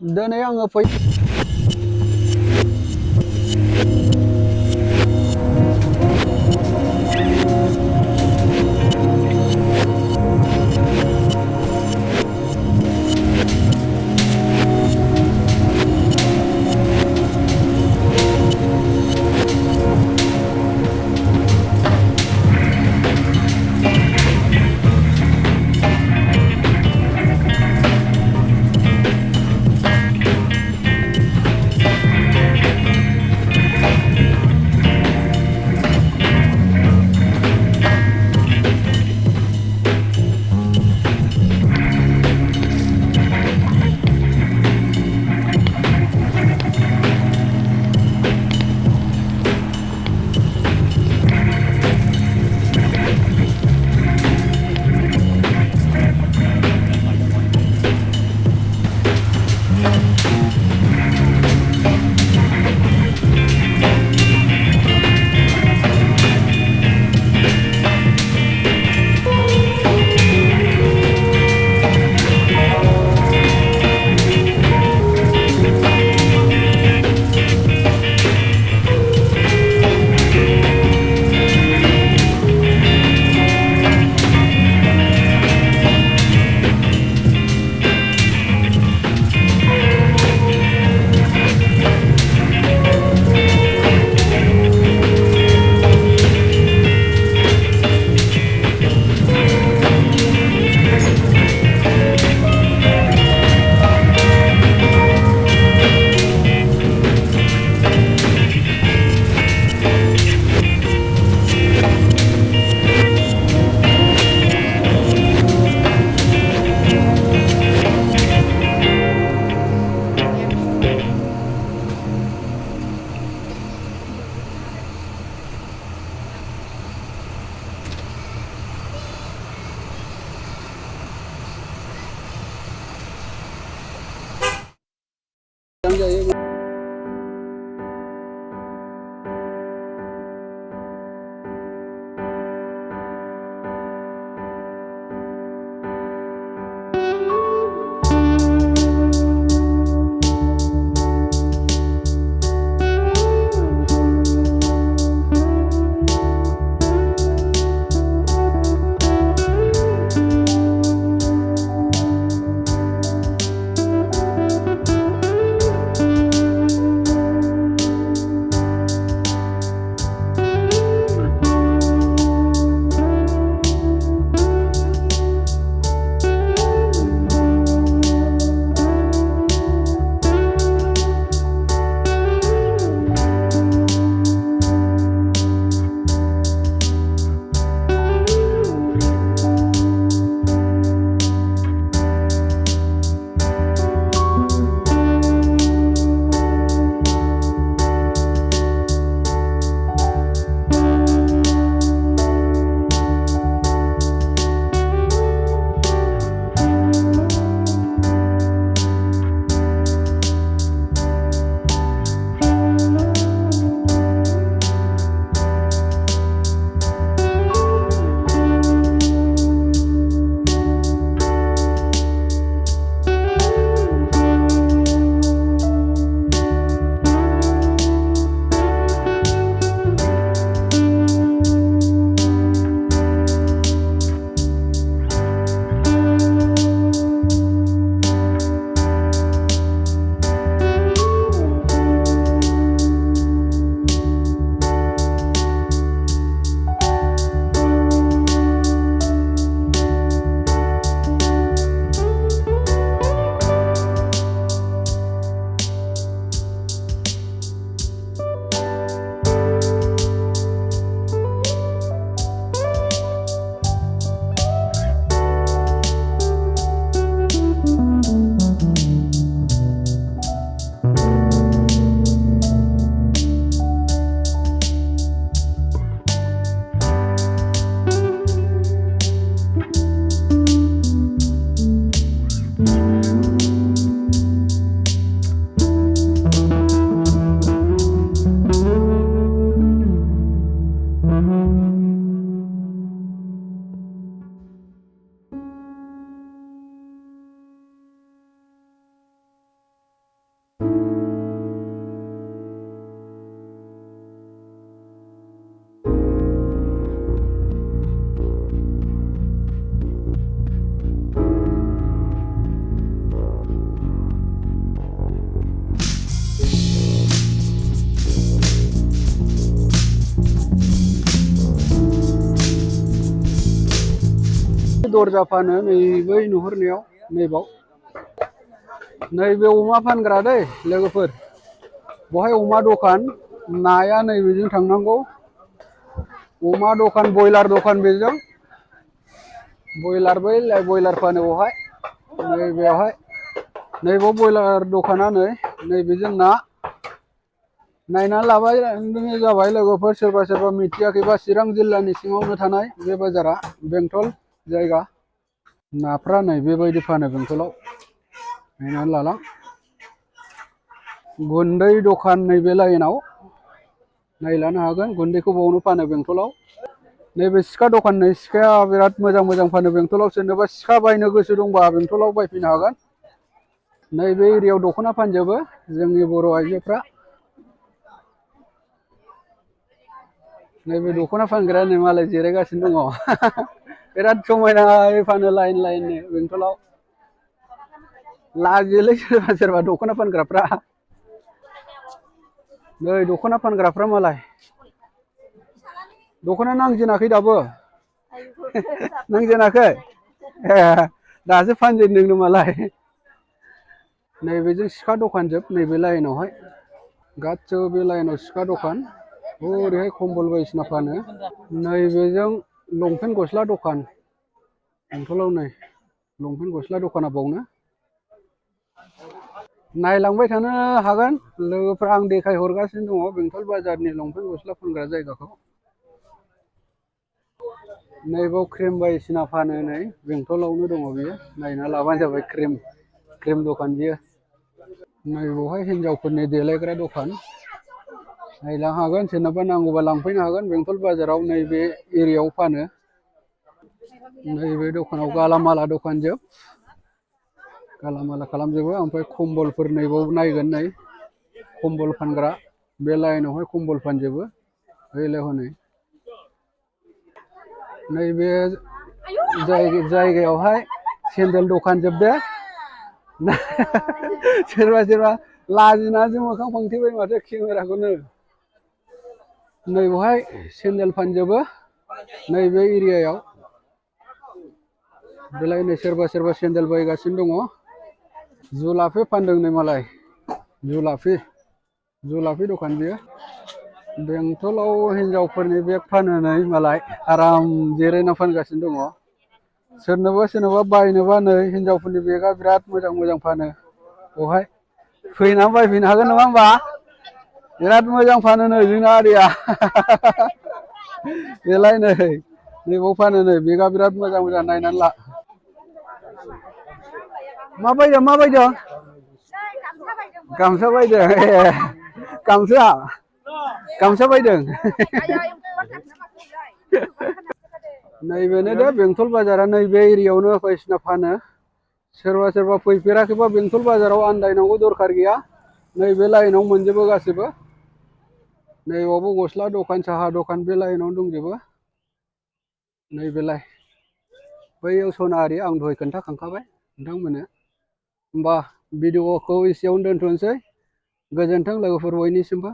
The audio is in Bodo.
Doनै आङो फै जायो दरजा फानो नैबै नुहुरनायाव नैबाव नैबे अमा फानग्रा दै लोगोफोर बहाय अमा दखान नाया नैबेजों थांनांगौ अमा दखान बयलार दखान बेजों बयलार बै बयलार फानो बहाय नैबेवहाय नैबाव बयलार दखाना नैबेजों ना नायनानै लाबाय जाबाय लोगोफोर सोरबा सोरबा मिथियाखैबा चिरां जिल्लानि सिङावनो थानाय बे बाजारा बेंटल जायगा नाफ्रा नै बेबायदि फानो बेंटलाव नायनानै लालां गुन्दै दखान नैबे लाइनाव नायलानो हागोन गुन्दैखौ बावनो फानो बेंटलाव नैबे सिखा दखान नै सिखाया बिराद मोजां मोजां फानो बेंटलाव सोरनोबा सिखा बायनो गोसो दंबा बेंटलाव बायफैनो हागोन नैबे एरियायाव दख'ना फानजोबो जोंनि बर' आइजोफ्रा नैबे दख'ना फानग्राया नै मालाय जिरायगासिनो दङ बिराद समायनायै फानो लाइन लाइननो बेंटलाव लाजियोलै सोरबा सोरबा दख'ना फानग्राफ्रा नै दख'ना फानग्राफ्रा मालाय दख'ना नांजेनाखै दाबो नांजेनाखै ए दासो फानजेनदोंनो मालाय नैबेजों सिखा दखान जोब नैबे लाइनावहाय गासिबो बे लाइनाव सिखा दखान ओरैहाय कम्बल बायदिसिना फानो नैबेजों लंपेन्ट गस्ला दखान बेंटलाव नै लंपेन्ट गस्ला दखाना बावनो नायलांबाय थानो हागोन लोगोफ्रा आं देखायहरगासिनो दङ बेंटल बाजारनि लंपेन्ट गस्ला फानग्रा जायगाखौ नैबाव क्रिम बायदिसिना फानो नै बेंटलावनो दङ बियो नायना लाबानो जाबाय क्रिम दखान बियो नैबावहाय हिनजावफोरनि देलायग्रा दखान नायलांनो हागोन सोरनोबा नांगौबा लांफैनो हागोन बेंटल बाजाराव नैबे एरियायाव फानो नैबे दखानाव गालामाला दखान जोब गालामाला खालामजोबो ओमफ्राय कम्बलफोर नैबाव नायगोन नै कम्बल फानग्रा बे लाइनावहाय कम्बल फानजोबो ओइलाय हनै नैबे जायगायावहाय सेन्देल दखान जोब दे सोरबा सोरबा लाजिनासो मोखां फांथेबाय माथो केमेराखौनो नैबेवहाय सेन्देल फानजोबो नैबे एरियायाव बेलाय नै सोरबा सोरबा सेन्देल बायगासिनो दङ जुलाफे फानदों नै मालाय जुलाफे दखान बियो बेंटलाव हिनजावफोरनि बेग फानो नै मालाय आराम जिरायना फानगासिनो दङ सोरनोबा बायनोबा नै हिनजावफोरनि बेगा बिराद मोजां मोजां फानो बेवहाय फैनानै बायफैनो हागोन नङा होमबा बिराद मोजां फानो नै जोंना आदैया बेलाय नैबाव फानो नै बेगा बिराद मोजां मोजां नायनानै ला मा बायदों गामसा बायदों ए गामसा बायदों नैबेनो दे बेंटल बाजारा नैबे एरियायावनो बायदिसिना फानो सोरबा सोरबा फैफेराखैबा बेंटल बाजाराव आन्दायनांगौ दरखार गैया नैबे लाइनाव मोनजोबो गासैबो नैबावबो गस्ला दखान साहा दखान बे लाइनावनो दंजोबो नैबेलाय बैयाव सनारि आं दहाय खोन्थाखांखाबाय नोंथांमोननो होमबा भिडिअखौ एसेयावनो दोनथ'नोसै गोजोन्थों लोगोफोर बयनिसिमबो